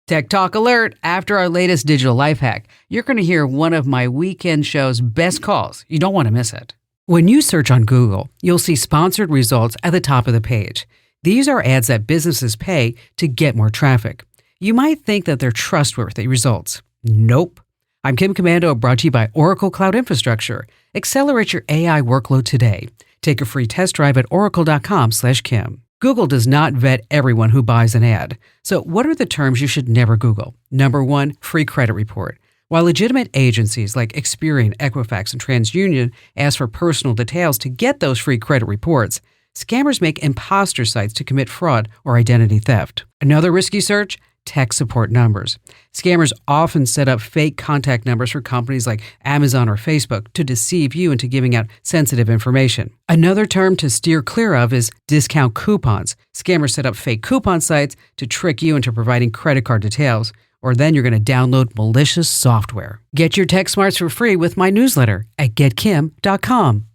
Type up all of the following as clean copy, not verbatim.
Tech Talk Alert. After our latest digital life hack, you're going to hear one of my weekend show's best calls. You don't want to miss it. When you search on Google, you'll see sponsored results at the top of the page. These are ads that businesses pay to get more traffic. You might think that they're trustworthy results. Nope. I'm Kim Komando, brought to you by Oracle Cloud Infrastructure. Accelerate your AI workload today. Take a free test drive at oracle.com/Kim. Google does not vet everyone who buys an ad. So what are the terms you should never Google? Number one, free credit report. While legitimate agencies like Experian, Equifax, and TransUnion ask for personal details to get those free credit reports, scammers make imposter sites to commit fraud or identity theft. Another risky search? Tech support numbers. Scammers often set up fake contact numbers for companies like Amazon or Facebook to deceive you into giving out sensitive information. Another term to steer clear of is discount coupons. Scammers set up fake coupon sites to trick you into providing credit card details, or then you're going to download malicious software. Get your tech smarts for free with my newsletter at getkim.com.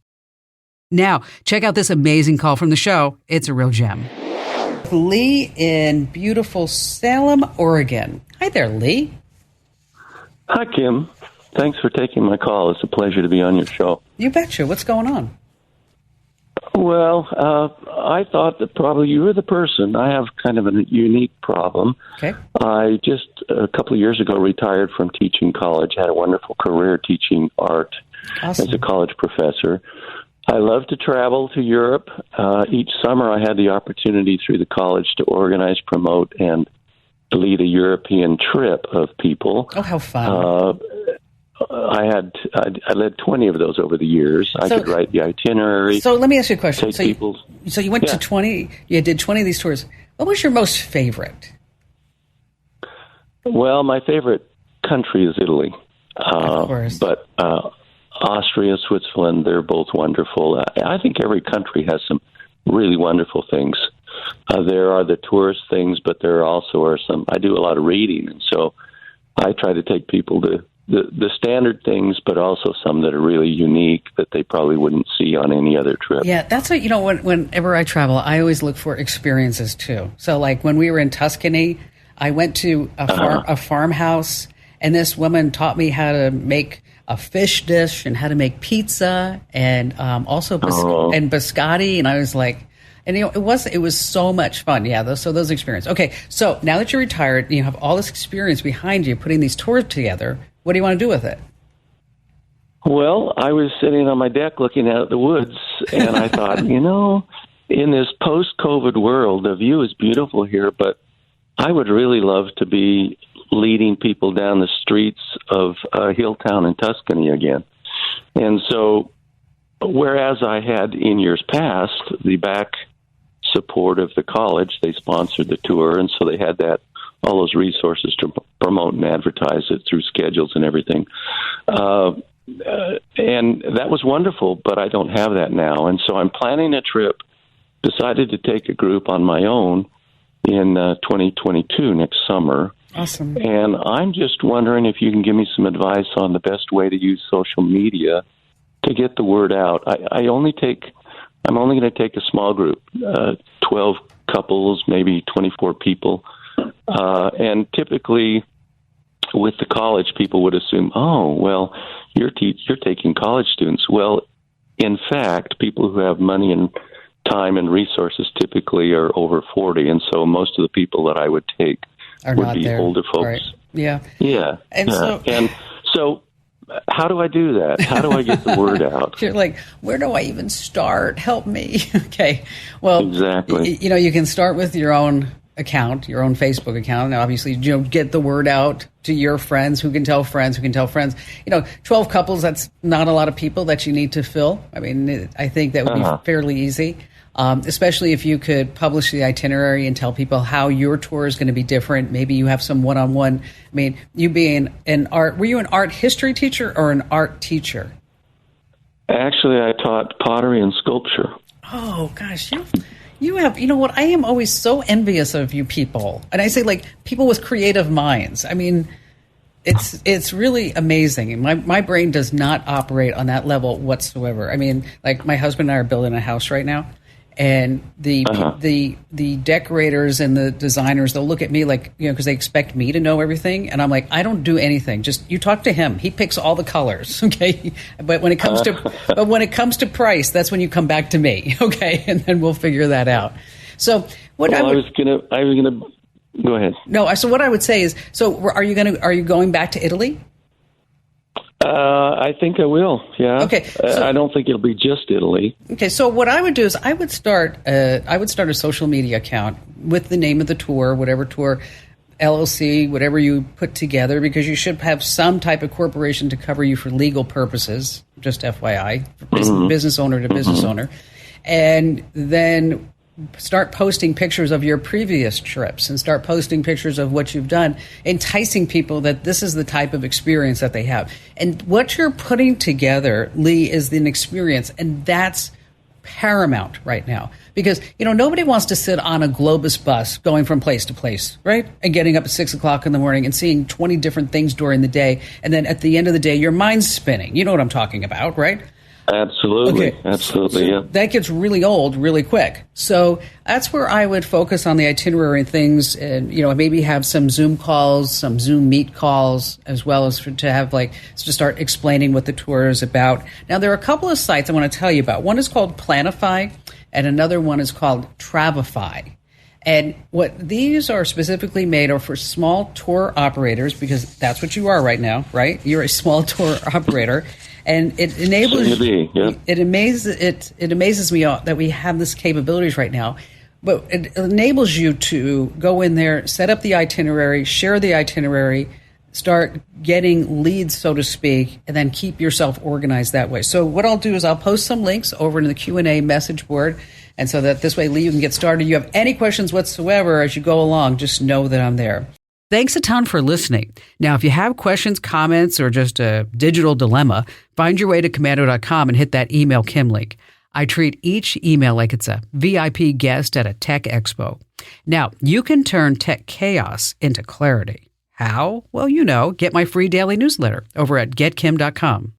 Now, check out this amazing call from the show. It's a real gem. Lee in beautiful Salem, Oregon. Hi there, Lee. Hi, Kim. Thanks for taking my call. It's a pleasure to be on your show. You betcha. What's going on? Well, I thought that probably you were the person. I have kind of a unique problem. Okay. I just, a couple of years ago, retired from teaching college, had a wonderful career teaching art as a college professor. I love to travel to Europe. Each summer I had the opportunity through the college to organize, promote, and lead a European trip of people. Oh, how fun. I led 20 of those over the years. I could write the itinerary. So let me ask you a question. So you went to 20, you did 20 of these tours. What was your most favorite? Well, my favorite country is Italy. Of course. But Austria, Switzerland, they're both wonderful. I think every country has some really wonderful things. There are the tourist things, but there also are some. I do a lot of reading, and so I try to take people to the standard things, but also some that are really unique that they probably wouldn't see on any other trip. Yeah, that's what, whenever I travel, I always look for experiences too. So like when we were in Tuscany, I went to a farmhouse, and this woman taught me how to make a fish dish and how to make pizza and also and biscotti. And I was like, and it was so much fun. Yeah, those experiences. Okay, so now that you're retired, you have all this experience behind you putting these tours together. What do you want to do with it? Well, I was sitting on my deck looking out at the woods, and I thought, in this post-COVID world, the view is beautiful here, but I would really love to be leading people down the streets of a hill town in Tuscany again. And so, whereas I had in years past the back support of the college, they sponsored the tour, and so they had all those resources to promote and advertise it through schedules and everything. And that was wonderful, but I don't have that now. And so I'm planning a trip, decided to take a group on my own in 2022 next summer. Awesome. And I'm just wondering if you can give me some advice on the best way to use social media to get the word out. I'm only going to take a small group, 12 couples, maybe 24 people. And typically with the college, people would assume, oh, well, you're taking college students. Well, in fact, people who have money and time and resources typically are over 40. And so most of the people that I would take would be older folks. Right. Yeah. Yeah. And so how do I do that? How do I get the word out? You're like, where do I even start? Help me. Okay. Well, exactly. You can start with your own account, your own Facebook account. Now, obviously, get the word out to your friends who can tell friends who can tell friends. 12 couples, that's not a lot of people that you need to fill. I mean, I think that would be fairly easy. Especially if you could publish the itinerary and tell people how your tour is going to be different. Maybe you have some one-on-one. I mean, you being were you an art history teacher or an art teacher? Actually, I taught pottery and sculpture. Oh, gosh. You have, what, I am always so envious of you people. And I say, like, people with creative minds. I mean, it's really amazing. My brain does not operate on that level whatsoever. I mean, like, my husband and I are building a house right now. And Uh-huh. the decorators and the designers, they'll look at me like, because they expect me to know everything, and I'm like, I don't do anything. Just you talk to him. He picks all the colors, okay? But when it comes to price, that's when you come back to me, okay? And then we'll figure that out. So what Well, I was gonna go ahead. No, so what I would say is, so are you going back to Italy? I think I will. Yeah. Okay, so- I don't think it'll be just Italy. Okay, so what I would do is I would start a social media account with the name of the tour, whatever tour, LLC, whatever you put together, because you should have some type of corporation to cover you for legal purposes. Just FYI, business owner to business owner, and then start posting pictures of your previous trips and start posting pictures of what you've done, enticing people that this is the type of experience that they have. And what you're putting together, Lee, is an experience, and that's paramount right now. Because, nobody wants to sit on a Globus bus going from place to place, right? And getting up at 6 o'clock in the morning and seeing 20 different things during the day. And then at the end of the day, your mind's spinning. You know what I'm talking about, right? Absolutely. Okay. Absolutely. Yeah. That gets really old really quick. So that's where I would focus on the itinerary and things, and maybe have some Zoom calls, some Zoom Meet calls, as well as to have to start explaining what the tour is about. Now there are a couple of sites I want to tell you about. One is called Planify, and another one is called Travify. And what these are specifically made are for small tour operators, because that's what you are right now, right? You're a small tour operator. And it enables it amazes me that we have this capabilities right now, but it enables you to go in there, set up the itinerary, share the itinerary, start getting leads, so to speak, and then keep yourself organized that way. So what I'll do is I'll post some links over in the Q&A message board, and so that this way, Lee, you can get started. You have any questions whatsoever as you go along, just know that I'm there. Thanks a ton for listening. Now, if you have questions, comments, or just a digital dilemma, find your way to Komando.com and hit that email Kim link. I treat each email like it's a VIP guest at a tech expo. Now, you can turn tech chaos into clarity. How? Well, get my free daily newsletter over at GetKim.com.